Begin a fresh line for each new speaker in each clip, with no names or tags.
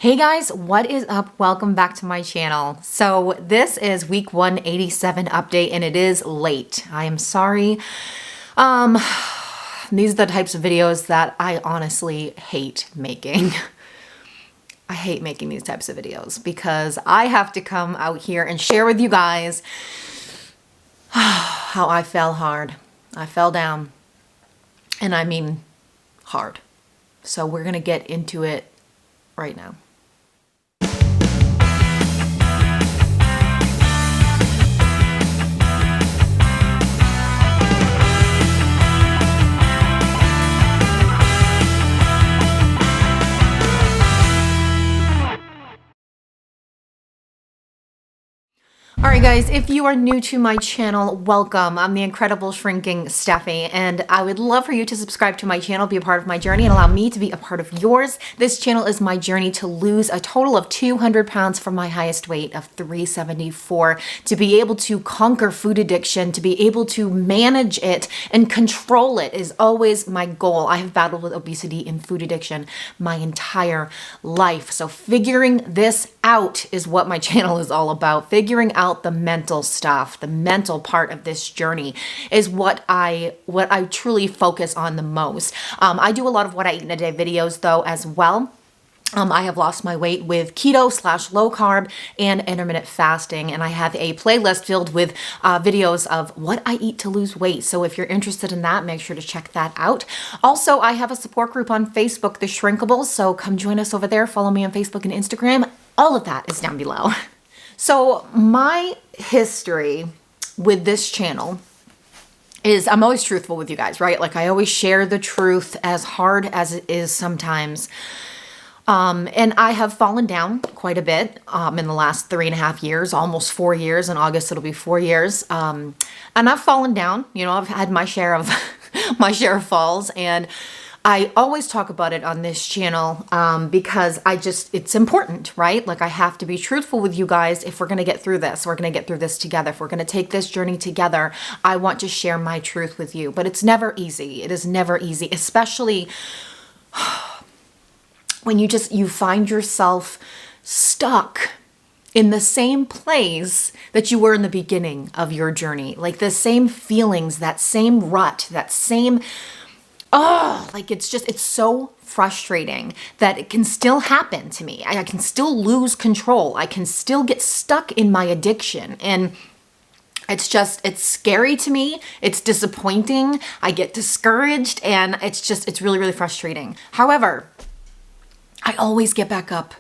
Hey guys, what is up? Welcome back to my channel. So this is week 187 update and it is late. I am sorry. These are the types of videos that I honestly hate making. I hate making these types of videos because I have to come out here and share with you guys how I fell hard. I fell down, and I mean hard. So we're gonna get into it right now. Alright guys, if you are new to my channel, welcome. I'm the incredible shrinking Steffi, and I would love for you to subscribe to my channel, be a part of my journey, and allow me to be a part of yours. This channel is my journey to lose a total of 200 pounds from my highest weight of 374, to be able to conquer food addiction, to be able to manage it and control it is always my goal. I have battled with obesity and food addiction my entire life. So figuring this out is what my channel is all about. Figuring out the mental stuff, the mental part of this journey is what I truly focus on the most. I do a lot of what I eat in a day videos though as well. I have lost my weight with keto / low carb and intermittent fasting, and I have a playlist filled with videos of what I eat to lose weight. So if you're interested in that, make sure to check that out. Also, I have a support group on Facebook, The Shrinkables, so come join us over there. Follow me on Facebook and Instagram. All of that is down below. So my history with this channel is I'm always truthful with you guys, right? Like I always share the truth as hard as it is sometimes. And I have fallen down quite a bit in the last 3.5 years, almost 4 years. In August, it'll be 4 years. And I've fallen down, you know, I've had my share of falls, and I always talk about it on this channel because it's important, right? Like I have to be truthful with you guys. If we're going to get through this, we're going to get through this together. If we're going to take this journey together, I want to share my truth with you. But it's never easy. It is never easy, especially when you find yourself stuck in the same place that you were in the beginning of your journey. Like the same feelings, that same rut, that same, like it's so frustrating that it can still happen to me. I can still lose control. I can still get stuck in my addiction. And it's scary to me. It's disappointing. I get discouraged, and it's really, really frustrating. However, I always get back up.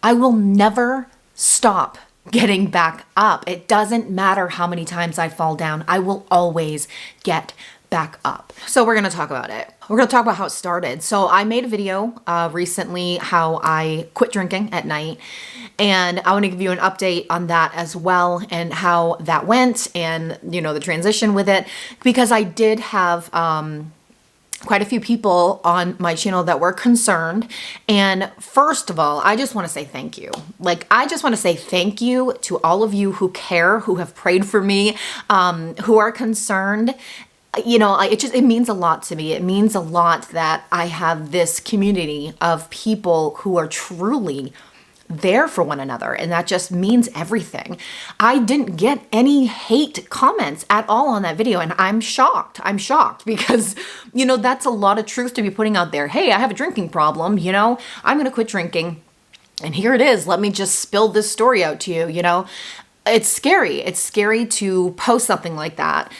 I will never stop getting back up. It doesn't matter how many times I fall down. I will always get back up. So we're going to talk about it. We're going to talk about how it started. So I made a video recently how I quit drinking at night, and I want to give you an update on that as well and how that went and, you know, the transition with it, because I did have quite a few people on my channel that were concerned. And first of all, I just want to say thank you. Like, I just want to say thank you to all of you who care, who have prayed for me, who are concerned. You know, it means a lot to me. It means a lot that I have this community of people who are truly there for one another, and that just means everything. I didn't get any hate comments at all on that video, and I'm shocked. I'm shocked because, you know, that's a lot of truth to be putting out there. Hey, I have a drinking problem, you know, I'm gonna quit drinking, and here it is. Let me just spill this story out to you, you know. It's scary. It's scary to post something like that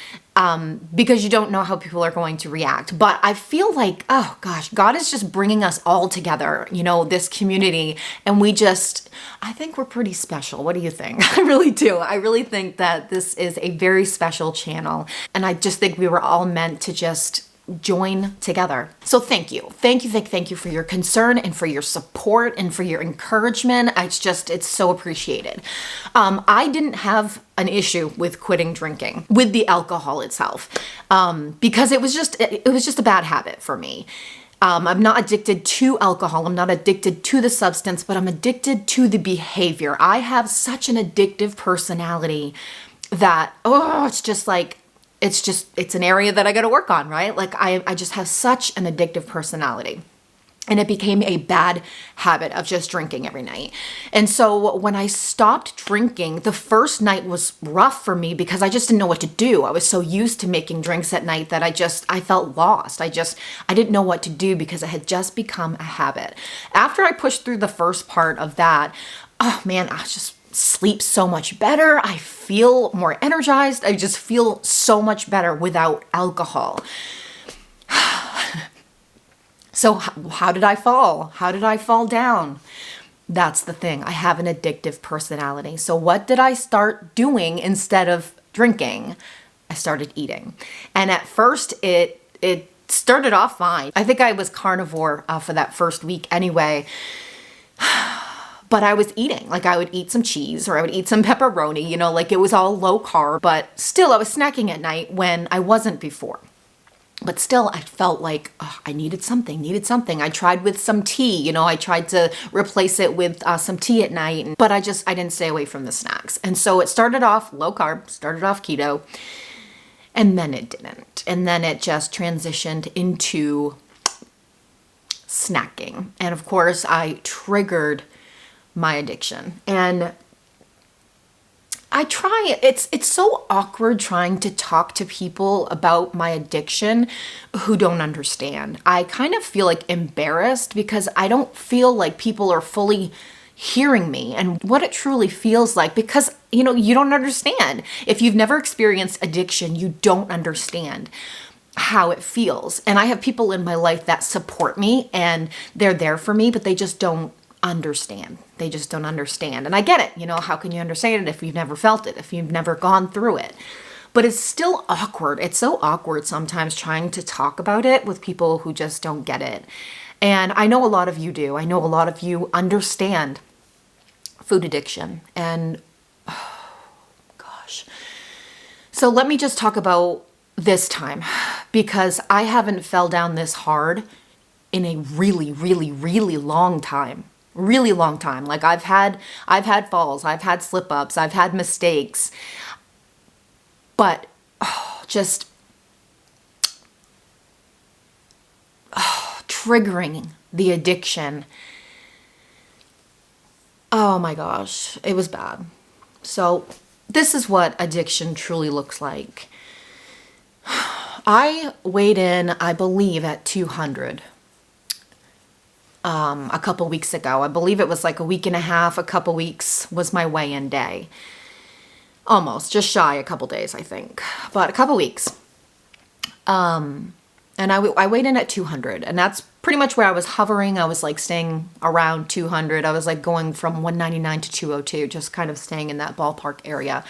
because you don't know how people are going to react. But I feel like, oh gosh, God is just bringing us all together, you know, this community. And I think we're pretty special. What do you think? I really do. I really think that this is a very special channel. And I just think we were all meant to just join together. So thank you. Thank you for your concern and for your support and for your encouragement. It's so appreciated. I didn't have an issue with quitting drinking, with the alcohol itself, because it was just a bad habit for me. I'm not addicted to alcohol. I'm not addicted to the substance, but I'm addicted to the behavior. I have such an addictive personality that, it's an area that I got to work on, right? Like I just have such an addictive personality. And it became a bad habit of just drinking every night. And so when I stopped drinking, the first night was rough for me because I just didn't know what to do. I was so used to making drinks at night that I felt lost. I didn't know what to do because it had just become a habit. After I pushed through the first part of that, oh man, I just sleep so much better. I feel more energized. I just feel so much better without alcohol. So how did I fall? How did I fall down? That's the thing. I have an addictive personality. So what did I start doing instead of drinking? I started eating. And at first it started off fine. I think I was carnivore for that first week anyway. But I was eating. Like I would eat some cheese or I would eat some pepperoni, like it was all low carb, but still I was snacking at night when I wasn't before. But still, I felt like I needed something. I tried with some tea, I tried to replace it with some tea at night, but I didn't stay away from the snacks. And so it started off low carb, started off keto, and then it didn't. And then it just transitioned into snacking. And of course, I triggered my addiction. And it's so awkward trying to talk to people about my addiction who don't understand. I kind of feel like embarrassed because I don't feel like people are fully hearing me and what it truly feels like because, you don't understand. If you've never experienced addiction, you don't understand how it feels. And I have people in my life that support me and they're there for me, but they just don't understand. They just don't understand. And I get it. How can you understand it if you've never felt it, if you've never gone through it? But it's still awkward. It's so awkward sometimes trying to talk about it with people who just don't get it. And I know a lot of you do. I know a lot of you understand food addiction. And oh, gosh. So let me just talk about this time because I haven't fell down this hard in a really, really, really long time. Really long time. Like I've had falls, I've had slip ups, I've had mistakes, but triggering the addiction. Oh my gosh, it was bad. So this is what addiction truly looks like. I weighed in, I believe, at 200. A couple weeks ago. I believe it was like a week and a half, a couple weeks was my weigh-in day. Almost, just shy a couple days, I think, but a couple weeks. And I weighed in at 200 and that's pretty much where I was hovering. I was like staying around 200. I was like going from 199 to 202, just kind of staying in that ballpark area.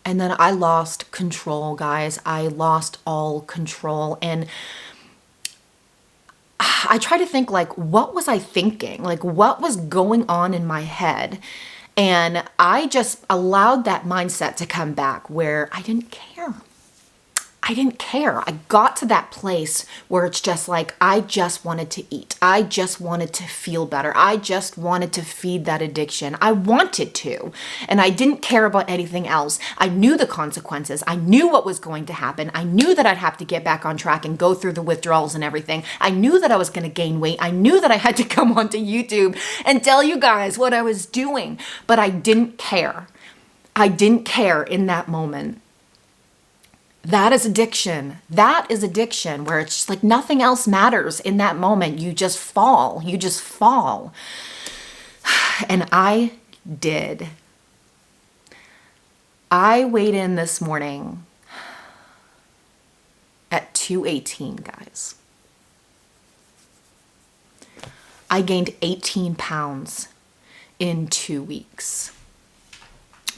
And then I lost control, guys. I lost all control. And I try to think like, what was I thinking? Like what was going on in my head? And I just allowed that mindset to come back where I didn't care. I got to that place where it's just like, I just wanted to eat. I just wanted to feel better. I just wanted to feed that addiction. I wanted to, and I didn't care about anything else. I knew the consequences. I knew what was going to happen. I knew that I'd have to get back on track and go through the withdrawals and everything. I knew that I was going to gain weight. I knew that I had to come onto YouTube and tell you guys what I was doing, but I didn't care. I didn't care in that moment. That is addiction. That is addiction where it's just like nothing else matters in that moment. You just fall. You just fall. And I did. I weighed in this morning at 218, guys. I gained 18 pounds in 2 weeks.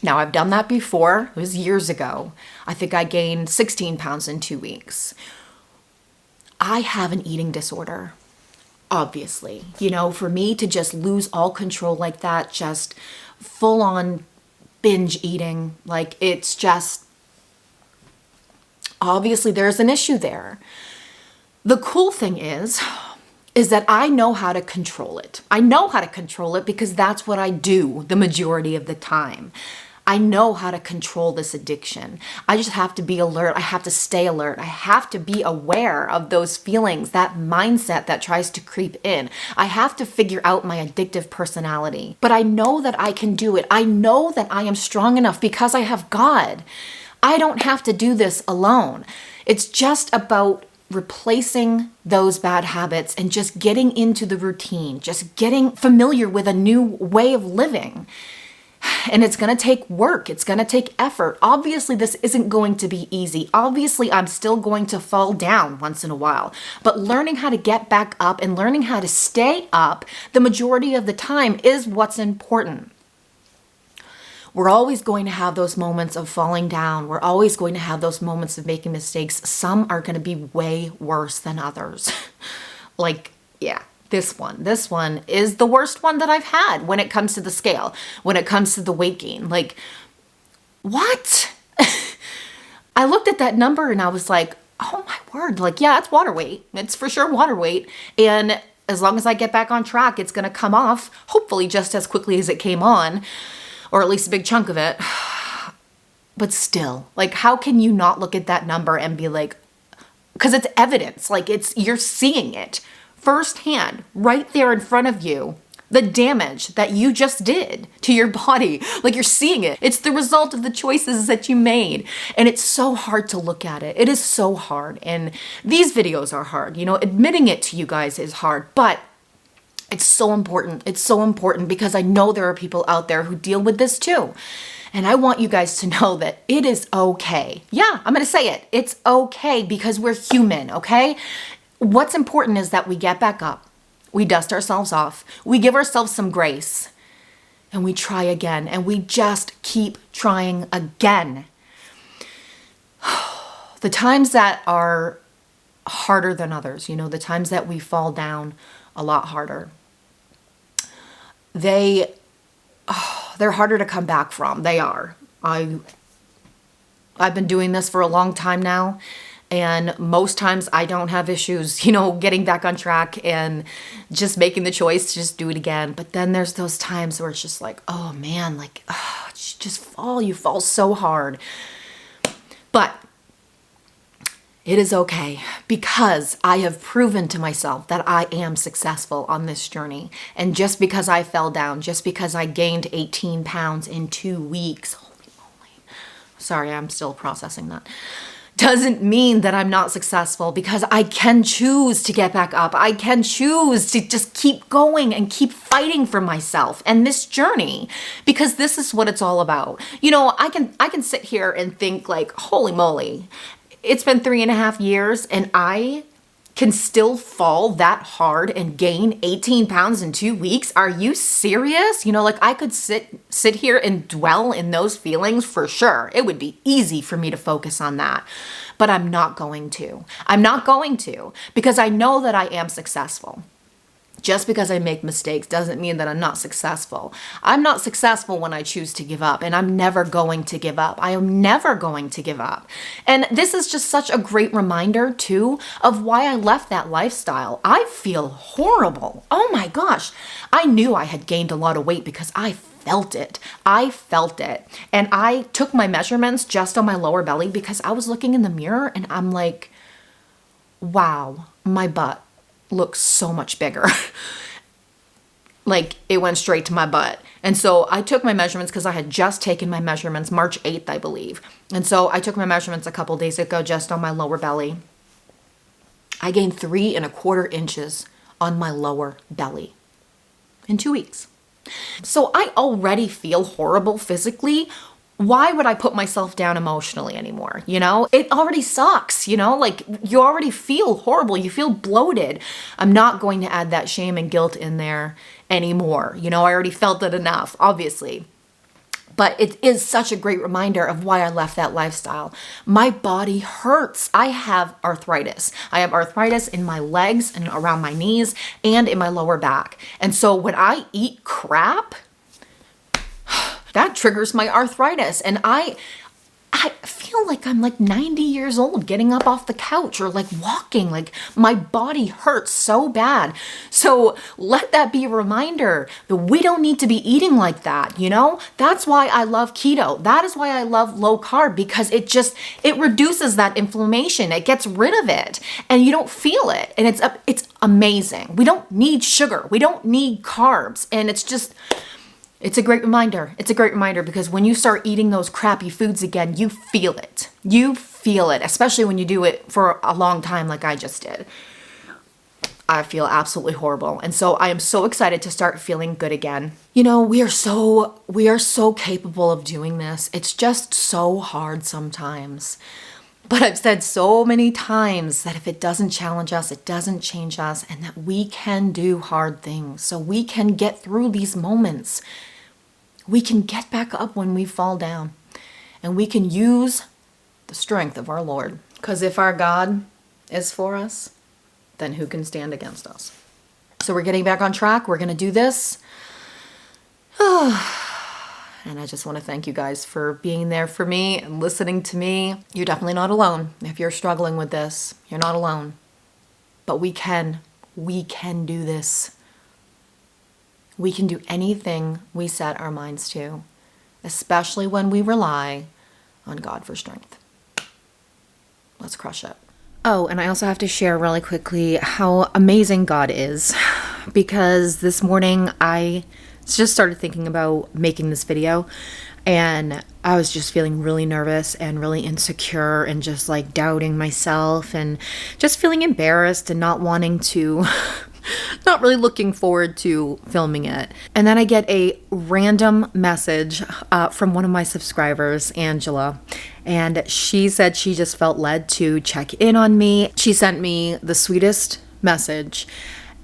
Now, I've done that before. It was years ago. I think I gained 16 pounds in 2 weeks. I have an eating disorder, obviously. For me to just lose all control like that, just full on binge eating, like it's just, obviously there's an issue there. The cool thing is that I know how to control it. I know how to control it because that's what I do the majority of the time. I know how to control this addiction. I just have to be alert. I have to stay alert. I have to be aware of those feelings, that mindset that tries to creep in. I have to figure out my addictive personality. But I know that I can do it. I know that I am strong enough because I have God. I don't have to do this alone. It's just about replacing those bad habits and just getting into the routine, just getting familiar with a new way of living. And it's going to take work. It's going to take effort. Obviously, this isn't going to be easy. Obviously, I'm still going to fall down once in a while. But learning how to get back up and learning how to stay up the majority of the time is what's important. We're always going to have those moments of falling down. We're always going to have those moments of making mistakes. Some are going to be way worse than others. This one is the worst one that I've had when it comes to the scale, when it comes to the weight gain. What? I looked at that number and I was like, oh my word. Yeah, it's water weight. It's for sure water weight. And as long as I get back on track, it's going to come off, hopefully just as quickly as it came on, or at least a big chunk of it. But still, how can you not look at that number and be like, because it's evidence, you're seeing it firsthand, right there in front of you, the damage that you just did to your body. You're seeing it. It's the result of the choices that you made. And it's so hard to look at it. It is so hard. And these videos are hard. Admitting it to you guys is hard, but it's so important. It's so important because I know there are people out there who deal with this too. And I want you guys to know that it is okay. Yeah, I'm going to say it. It's okay because we're human, okay? What's important is that we get back up, we dust ourselves off, we give ourselves some grace, and we try again, and we just keep trying again. The times that are harder than others, the times that we fall down a lot harder, they're harder to come back from. They are. I've been doing this for a long time now. And most times I don't have issues, getting back on track and just making the choice to just do it again. But then there's those times where it's just oh man, you fall so hard. But it is okay because I have proven to myself that I am successful on this journey. And just because I fell down, just because I gained 18 pounds in 2 weeks, holy moly, sorry, I'm still processing that, doesn't mean that I'm not successful because I can choose to get back up. I can choose to just keep going and keep fighting for myself and this journey because this is what it's all about. I can sit here and think holy moly, it's been 3.5 years and I can still fall that hard and gain 18 pounds in 2 weeks. Are you serious? I could sit here and dwell in those feelings for sure. It would be easy for me to focus on that, but I'm not going to. I'm not going to because I know that I am successful. Just because I make mistakes doesn't mean that I'm not successful. I'm not successful when I choose to give up, and I'm never going to give up. I am never going to give up. And this is just such a great reminder, too, of why I left that lifestyle. I feel horrible. Oh my gosh. I knew I had gained a lot of weight because I felt it. I felt it. And I took my measurements just on my lower belly because I was looking in the mirror and I'm like, wow, my butt looks so much bigger. It went straight to my butt. And so I took my measurements because I had just taken my measurements March 8th, I believe. And so I took my measurements a couple days ago just on my lower belly. I gained 3.25 inches on my lower belly in 2 weeks. So I already feel horrible physically. Why would I put myself down emotionally anymore? It already sucks, you already feel horrible. You feel bloated. I'm not going to add that shame and guilt in there anymore. I already felt it enough, obviously. But it is such a great reminder of why I left that lifestyle. My body hurts. I have arthritis. I have arthritis in my legs and around my knees and in my lower back. And so when I eat crap, that triggers my arthritis. And I I feel like I'm like 90 years old getting up off the couch or like walking. Like my body hurts so bad. So let that be a reminder that we don't need to be eating like that, you know? That's why I love keto. That is why I love low carb, because it reduces that inflammation. It gets rid of it and you don't feel it. And it's amazing. We don't need sugar. We don't need carbs. And it's a great reminder. It's a great reminder because when you start eating those crappy foods again, you feel it. You feel it, especially when you do it for a long time like I just did. I feel absolutely horrible. And so I am so excited to start feeling good again. You know, we are so capable of doing this. It's just so hard sometimes. But I've said so many times that if it doesn't challenge us, it doesn't change us, and that we can do hard things. So we can get through these moments. We can get back up when we fall down. And we can use the strength of our Lord. Because if our God is for us, then who can stand against us? So we're getting back on track. We're going to do this. And I just want to thank you guys for being there for me and listening to me. You're definitely not alone. If you're struggling with this, you're not alone. But we can do this. We can do anything we set our minds to, especially when we rely on God for strength. Let's crush it. Oh, and I also have to share really quickly how amazing God is, because this morning I just started thinking about making this video, and I was just feeling really nervous and really insecure and just like doubting myself and just feeling embarrassed and not wanting to, not really looking forward to filming it. And then I get a random message from one of my subscribers, Angela, and she said she just felt led to check in on me. She sent me the sweetest message,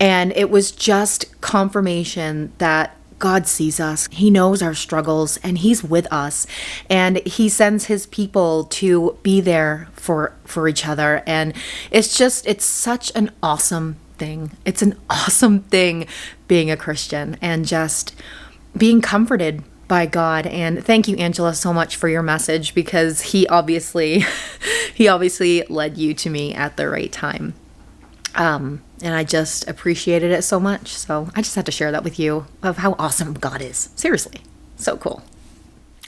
and it was just confirmation that God sees us. He knows our struggles and he's with us, and he sends his people to be there for each other. And it's such an awesome thing. It's an awesome thing being a Christian and just being comforted by God. And thank you, Angela, so much for your message, because he obviously led you to me at the right time. And I just appreciated it so much. So I just had to share that with you of how awesome God is. Seriously, so cool.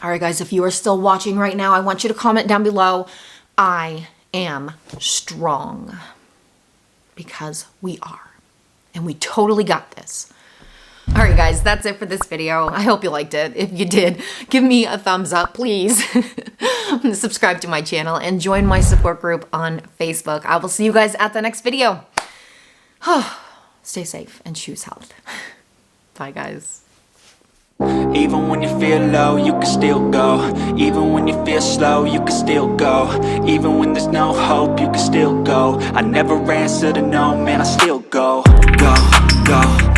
All right, guys, if you are still watching right now, I want you to comment down below, I am strong, because we are, and we totally got this. All right, guys, that's it for this video. I hope you liked it. If you did, give me a thumbs up, please. Subscribe to my channel and join my support group on Facebook. I will see you guys at the next video. Stay safe and choose health. Bye, guys.
Even when you feel low, you can still go. Even when you feel slow, you can still go. Even when there's no hope, you can still go. I never answer to no, man, I still go. Go, go.